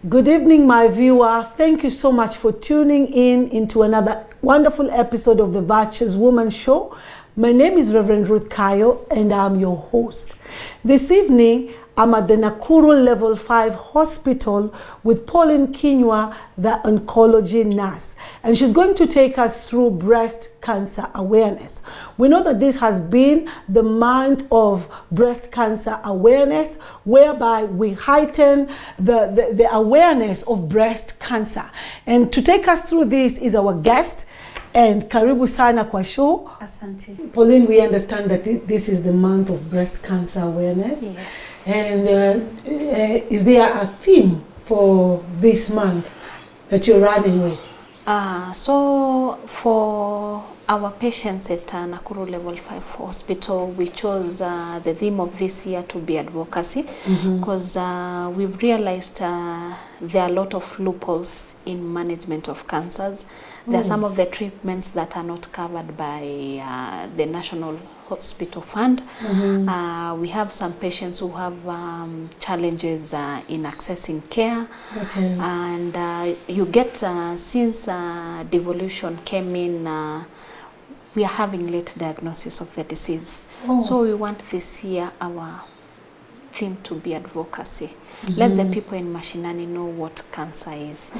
Good evening, my viewer. Thank you so much for tuning in into another wonderful episode of the Virtuous Woman Show. My name is Reverend Ruth Kayo and I'm your host. This evening, I'm at the Nakuru Level 5 Hospital with Pauline Kinyua, the oncology nurse. And she's going to take us through breast cancer awareness. We know that this has been the month of breast cancer awareness, whereby we heighten the awareness of breast cancer. And to take us through this is our guest, and karibu sana kwa show. Asante. Pauline, we understand that this is the month of breast cancer awareness. Yes. And is there a theme for this month that you're running with? So for our patients at Nakuru Level 5 Hospital, we chose the theme of this year to be advocacy, because we've realized there are a lot of loopholes in management of cancers. There are some of the treatments that are not covered by the National Hospital Fund. We have some patients who have challenges in accessing care. Okay. And you get, since devolution came in, we are having late diagnosis of the disease. So we want this year our theme to be advocacy. Let the people in Mashinani know what cancer is.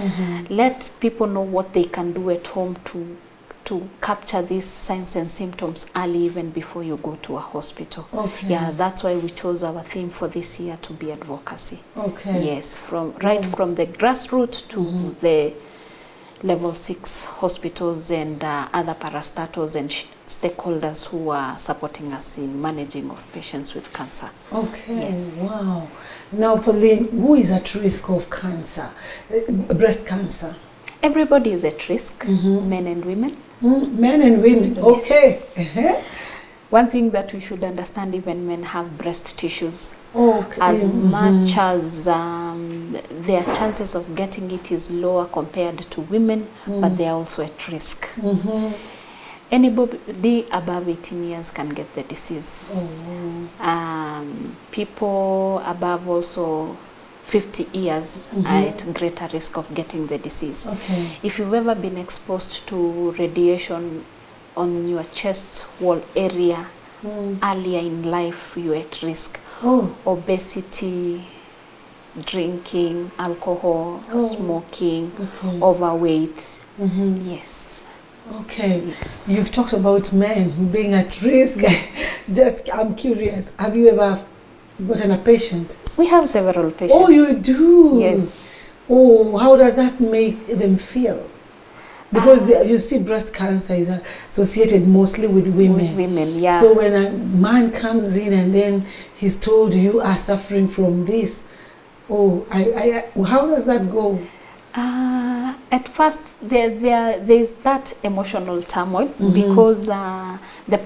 Let people know what they can do at home to capture these signs and symptoms early, even before you go to a hospital. Okay. Yeah, that's why we chose our theme for this year to be advocacy. Okay. Yes, from the grassroots to the level 6 hospitals and other parastatals and stakeholders who are supporting us in managing of patients with cancer. Okay. Yes. Wow. Now, Pauline, who is at risk of cancer, breast cancer? Everybody is at risk, men and women. Men and women. Okay. One thing that we should understand, even men have breast tissues. Okay. As much as their chances of getting it is lower compared to women, but they are also at risk. Anybody above 18 years can get the disease. People above also 50 years are at greater risk of getting the disease. Okay. If you've ever been exposed to radiation on your chest wall area earlier in life, you're at risk. Obesity, drinking, alcohol, smoking, overweight. Yes. Okay. You've talked about men being at risk. Just, I'm curious, have you ever gotten a patient? We have several patients. Oh, you do? Yes. Oh, how does that make them feel? Because you see, breast cancer is associated mostly with women. With women, yeah. So when a man comes in and then he's told you are suffering from this, how does that go? At first, there's that emotional turmoil because the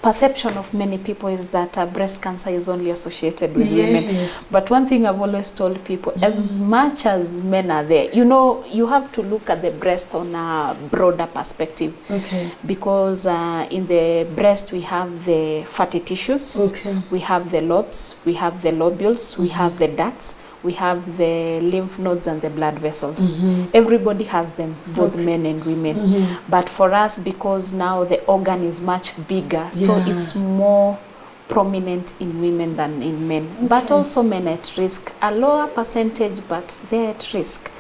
perception of many people is that breast cancer is only associated with women. But one thing I've always told people, as much as men are there, you know, you have to look at the breast on a broader perspective. Okay. Because in the breast we have the fatty tissues, we have the lobes, we have the lobules, we have the ducts, we have the lymph nodes and the blood vessels. Everybody has them, both men and women. But for us, because now the organ is much bigger, so it's more prominent in women than in men. But also men at risk, a lower percentage, but they're at risk.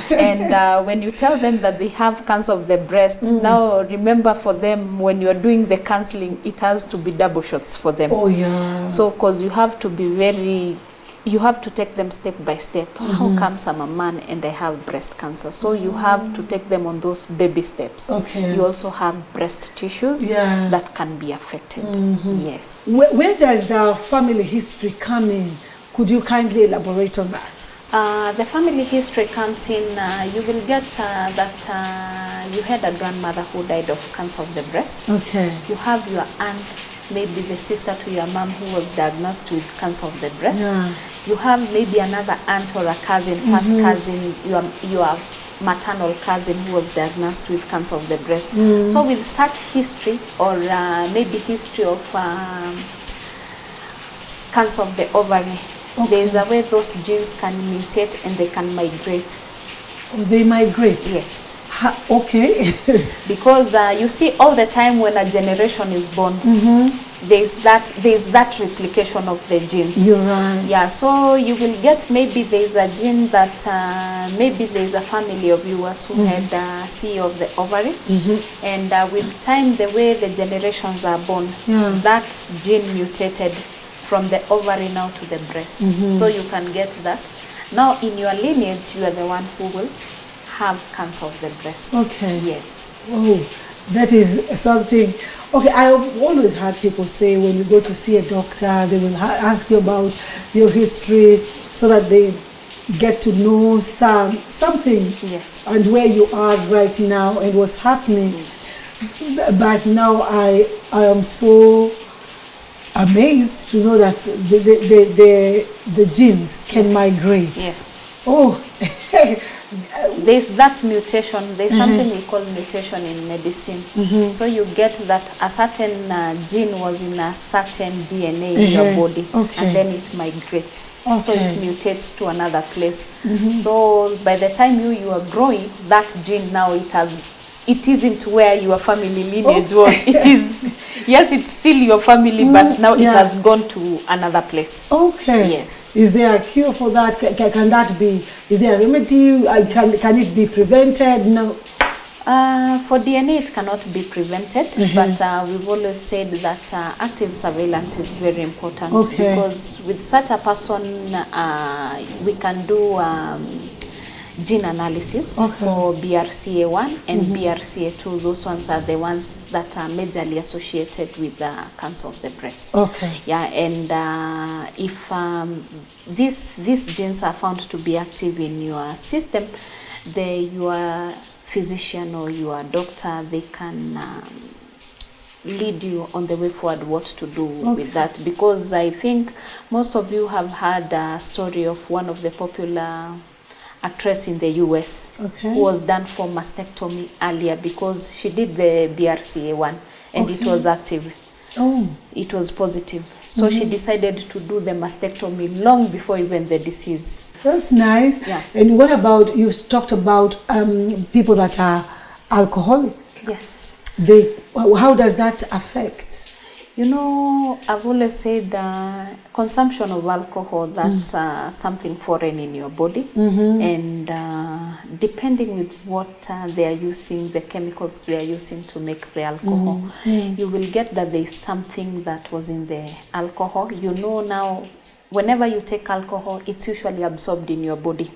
And when you tell them that they have cancer of the breast, now remember, for them, when you're doing the counseling, it has to be double shots for them. So because you have to be you have to take them step by step. How comes I'm a man and I have breast cancer? So you have to take them on those baby steps. You also have breast tissues that can be affected. Yes. Where does the family history come in? Could you kindly elaborate on that? The family history comes in, you will get that you had a grandmother who died of cancer of the breast. You have your aunt, maybe the sister to your mom, who was diagnosed with cancer of the breast. You have maybe another aunt or a cousin, first cousin, your maternal cousin who was diagnosed with cancer of the breast. So with such history, or maybe history of cancer of the ovary, There is a way those genes can mutate and they can migrate. Oh, they migrate? Yes. Okay. Because you see, all the time when a generation is born, there's that replication of the genes. You're right. Yeah, so you will get, maybe there's a gene that maybe there's a family of yours who had C of the ovary, and with time, the way the generations are born, that gene mutated from the ovary now to the breast. So you can get that. Now in your lineage, you are the one who will have cancer of the breast. Okay. Yes. Oh, that is something. Okay, I've always had people say when you go to see a doctor, they will ask you about your history so that they get to know something, Yes, and where you are right now and what's happening. But now I am so amazed to know that the genes can migrate. yes. Oh. There's that mutation. There's something we call mutation in medicine. So you get that a certain gene was in a certain DNA in your body, and then it migrates. So it mutates to another place. So by the time you are growing, that gene now it isn't where your family lineage was. It is, yes, it's still your family, but now it has gone to another place. Okay. Yes. Is there a cure for that? Can that be, is there a remedy? Can it be prevented? No. For DNA, it cannot be prevented, but we've always said that active surveillance is very important, because with such a person, we can do gene analysis for BRCA1 and BRCA2. Those ones are the ones that are majorly associated with cancer of the breast. Okay. Yeah, and if these genes are found to be active in your system, your physician or your doctor, they can lead you on the way forward what to do with that. Because I think most of you have heard a story of one of the popular actress in the US who was done for mastectomy earlier because she did the BRCA1 and it was active. It was positive. So she decided to do the mastectomy long before even the disease. That's nice. Yeah. And what about, you talked about people that are alcoholic. Yes. How does that affect? You know, I've always said consumption of alcohol, that's something foreign in your body. And depending with what they are using, the chemicals they are using to make the alcohol, you will get that there is something that was in the alcohol. You know now, whenever you take alcohol, it's usually absorbed in your body.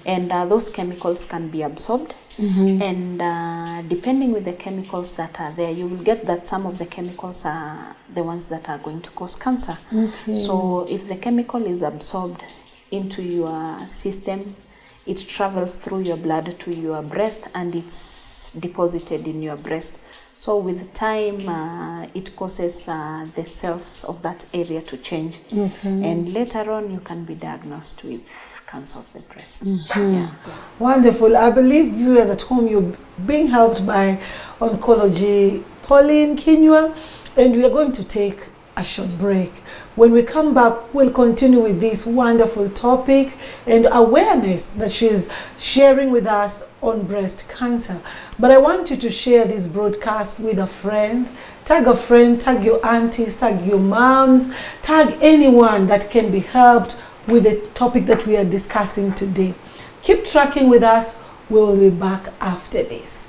And those chemicals can be absorbed. And depending with the chemicals that are there, you will get that some of the chemicals are the ones that are going to cause cancer. So if the chemical is absorbed into your system, it travels through your blood to your breast and it's deposited in your breast. So with time, it causes the cells of that area to change. And later on, you can be diagnosed with cancer of the breast. Yeah. Wonderful. I believe viewers at home, you're being helped by Oncology Pauline Kinyua, and we are going to take a short break. When we come back, we'll continue with this wonderful topic and awareness that she's sharing with us on breast cancer. But I want you to share this broadcast with a friend. Tag a friend, tag your aunties, tag your moms, tag anyone that can be helped with the topic that we are discussing today. Keep tracking with us. We'll be back after this.